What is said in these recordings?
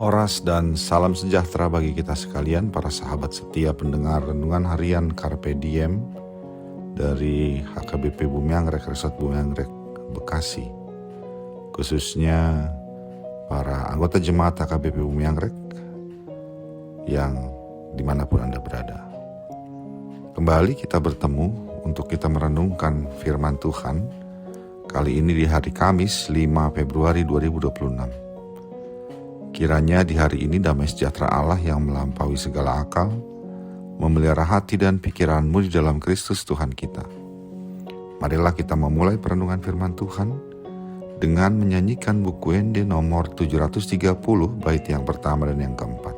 Oras dan salam sejahtera bagi kita sekalian, para sahabat setia pendengar renungan harian Carpe Diem dari HKBP Bumi Anggrek, Resort Bumi Anggrek, Bekasi. Khususnya para anggota jemaat HKBP Bumi Anggrek yang dimanapun Anda berada. Kembali kita bertemu untuk kita merenungkan firman Tuhan, kali ini di hari Kamis 5 Februari 2026. Kiranya di hari ini damai sejahtera Allah yang melampaui segala akal, memelihara hati dan pikiranmu di dalam Kristus Tuhan kita. Marilah kita memulai perenungan firman Tuhan dengan menyanyikan buku Ende nomor 730 bait yang pertama dan yang keempat.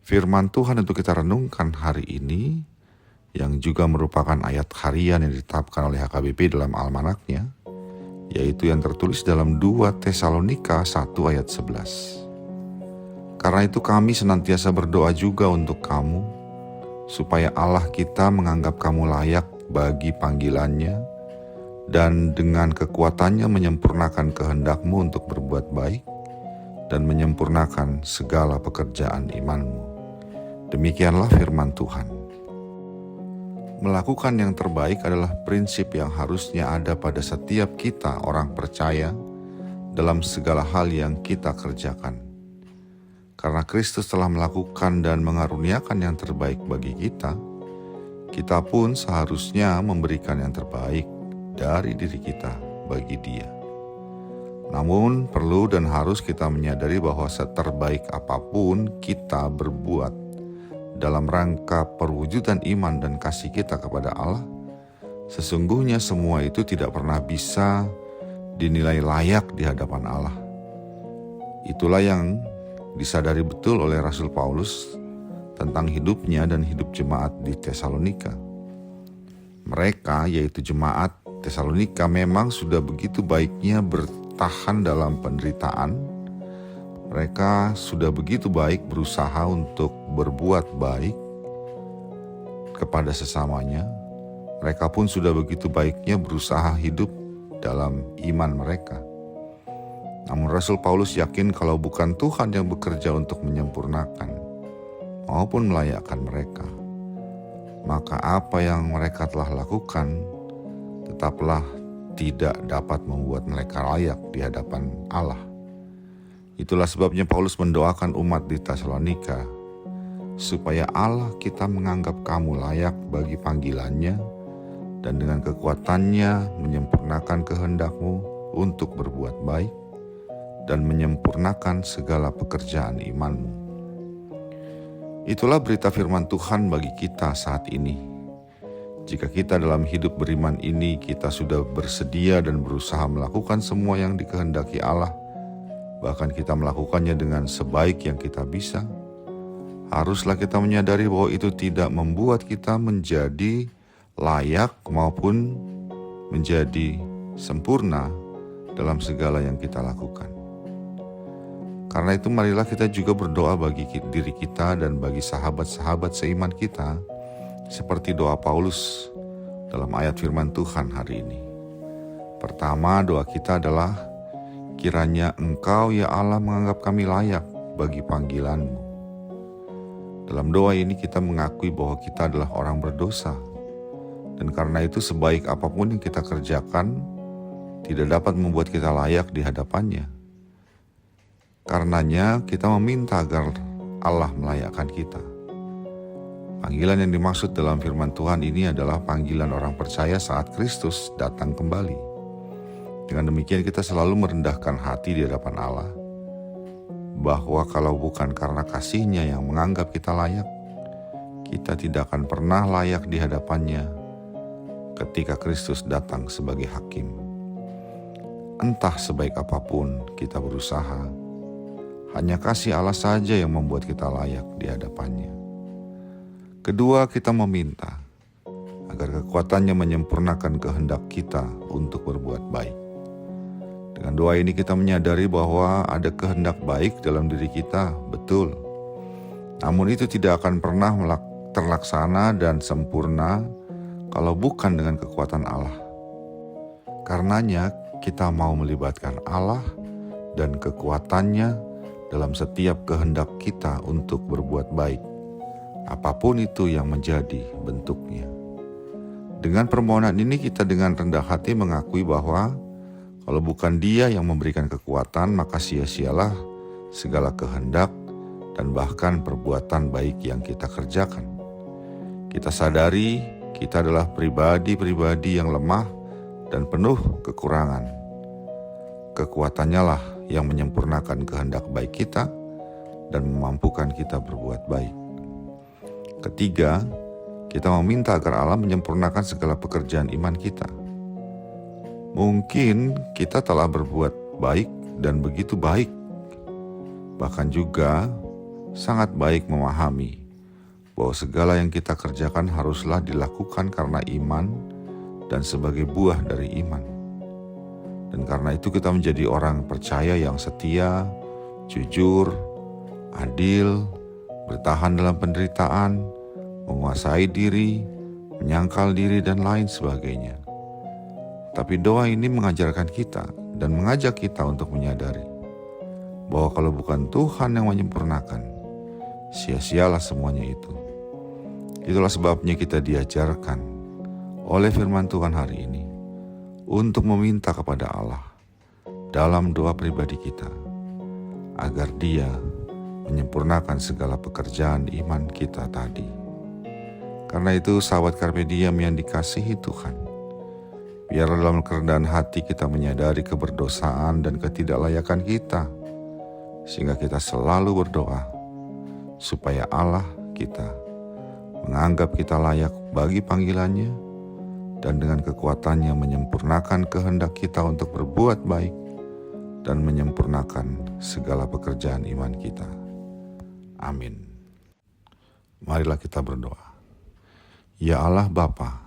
Firman Tuhan untuk kita renungkan hari ini, yang juga merupakan ayat harian yang ditetapkan oleh HKBP dalam almanaknya, yaitu yang tertulis dalam 2 Tesalonika 1 ayat 11. Karena itu kami senantiasa berdoa juga untuk kamu, supaya Allah kita menganggap kamu layak bagi panggilannya, dan dengan kekuatannya menyempurnakan kehendakmu untuk berbuat baik, dan menyempurnakan segala pekerjaan imanmu. Demikianlah firman Tuhan. Melakukan yang terbaik adalah prinsip yang harusnya ada pada setiap kita orang percaya dalam segala hal yang kita kerjakan. Karena Kristus telah melakukan dan mengaruniakan yang terbaik bagi kita, kita pun seharusnya memberikan yang terbaik dari diri kita bagi Dia. Namun perlu dan harus kita menyadari bahwa seterbaik apapun kita berbuat dalam rangka perwujudan iman dan kasih kita kepada Allah, sesungguhnya semua itu tidak pernah bisa dinilai layak di hadapan Allah. Itulah yang disadari betul oleh Rasul Paulus tentang hidupnya dan hidup jemaat di Tesalonika. Mereka, yaitu jemaat Tesalonika, memang sudah begitu baiknya bertahan dalam penderitaan. Mereka sudah begitu baik berusaha untuk berbuat baik kepada sesamanya. Mereka pun sudah begitu baiknya berusaha hidup dalam iman mereka. Namun Rasul Paulus yakin kalau bukan Tuhan yang bekerja untuk menyempurnakan maupun melayakkan mereka, maka apa yang mereka telah lakukan tetaplah tidak dapat membuat mereka layak di hadapan Allah. Itulah sebabnya Paulus mendoakan umat di Tesalonika, supaya Allah kita menganggap kamu layak bagi panggilannya, dan dengan kekuatannya menyempurnakan kehendakmu untuk berbuat baik, dan menyempurnakan segala pekerjaan imanmu. Itulah berita firman Tuhan bagi kita saat ini. Jika kita dalam hidup beriman ini, kita sudah bersedia dan berusaha melakukan semua yang dikehendaki Allah, bahkan kita melakukannya dengan sebaik yang kita bisa, haruslah kita menyadari bahwa itu tidak membuat kita menjadi layak maupun menjadi sempurna dalam segala yang kita lakukan. Karena itu marilah kita juga berdoa bagi diri kita dan bagi sahabat-sahabat seiman kita, seperti doa Paulus dalam ayat firman Tuhan hari ini. Pertama, doa kita adalah, kiranya Engkau ya Allah menganggap kami layak bagi panggilan-Mu. Dalam doa ini kita mengakui bahwa kita adalah orang berdosa, dan karena itu sebaik apapun yang kita kerjakan tidak dapat membuat kita layak di hadapan-Nya. Karenanya kita meminta agar Allah melayakkan kita. Panggilan yang dimaksud dalam firman Tuhan ini adalah panggilan orang percaya saat Kristus datang kembali. Dengan demikian kita selalu merendahkan hati di hadapan Allah, bahwa kalau bukan karena kasih-Nya yang menganggap kita layak, kita tidak akan pernah layak di hadapan-Nya ketika Kristus datang sebagai hakim. Entah sebaik apapun kita berusaha, hanya kasih Allah saja yang membuat kita layak di hadapan-Nya. Kedua, kita meminta agar kekuatan-Nya menyempurnakan kehendak kita untuk berbuat baik. Dengan doa ini kita menyadari bahwa ada kehendak baik dalam diri kita, betul. Namun itu tidak akan pernah terlaksana dan sempurna kalau bukan dengan kekuatan Allah. Karenanya kita mau melibatkan Allah dan kekuatan-Nya dalam setiap kehendak kita untuk berbuat baik, apapun itu yang menjadi bentuknya. Dengan permohonan ini kita dengan rendah hati mengakui bahwa kalau bukan Dia yang memberikan kekuatan, maka sia-sialah segala kehendak dan bahkan perbuatan baik yang kita kerjakan. Kita sadari kita adalah pribadi-pribadi yang lemah dan penuh kekurangan. Kekuatan-Nya lah yang menyempurnakan kehendak baik kita dan memampukan kita berbuat baik. Ketiga, kita meminta agar Allah menyempurnakan segala pekerjaan iman kita. Mungkin kita telah berbuat baik dan begitu baik, bahkan juga sangat baik memahami bahwa segala yang kita kerjakan haruslah dilakukan karena iman dan sebagai buah dari iman. Dan karena itu kita menjadi orang percaya yang setia, jujur, adil, bertahan dalam penderitaan, menguasai diri, menyangkal diri, dan lain sebagainya. Tapi doa ini mengajarkan kita dan mengajak kita untuk menyadari bahwa kalau bukan Tuhan yang menyempurnakan, sia-sialah semuanya itu. Itulah sebabnya kita diajarkan oleh firman Tuhan hari ini untuk meminta kepada Allah dalam doa pribadi kita agar Dia menyempurnakan segala pekerjaan iman kita tadi. Karena itu sahabat Carpe Diem yang dikasihi Tuhan, biar dalam kerendahan hati kita menyadari keberdosaan dan ketidaklayakan kita, sehingga kita selalu berdoa supaya Allah kita menganggap kita layak bagi panggilan-Nya, dan dengan kekuatan-Nya menyempurnakan kehendak kita untuk berbuat baik dan menyempurnakan segala pekerjaan iman kita. Amin. Marilah kita berdoa. Ya Allah Bapa,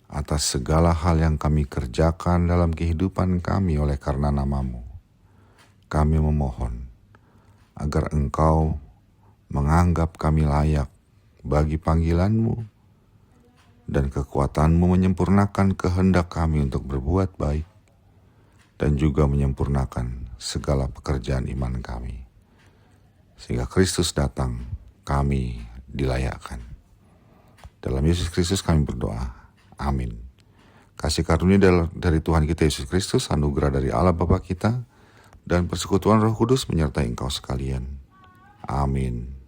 atas segala hal yang kami kerjakan dalam kehidupan kami oleh karena nama-Mu, kami memohon agar Engkau menganggap kami layak bagi panggilan-Mu, dan kekuatan-Mu menyempurnakan kehendak kami untuk berbuat baik, dan juga menyempurnakan segala pekerjaan iman kami. Sehingga Kristus datang, kami dilayakkan. Dalam Yesus Kristus kami berdoa. Amin. Kasih karunia dari Tuhan kita Yesus Kristus, anugerah dari Allah Bapa kita, dan persekutuan Roh Kudus menyertai engkau sekalian. Amin.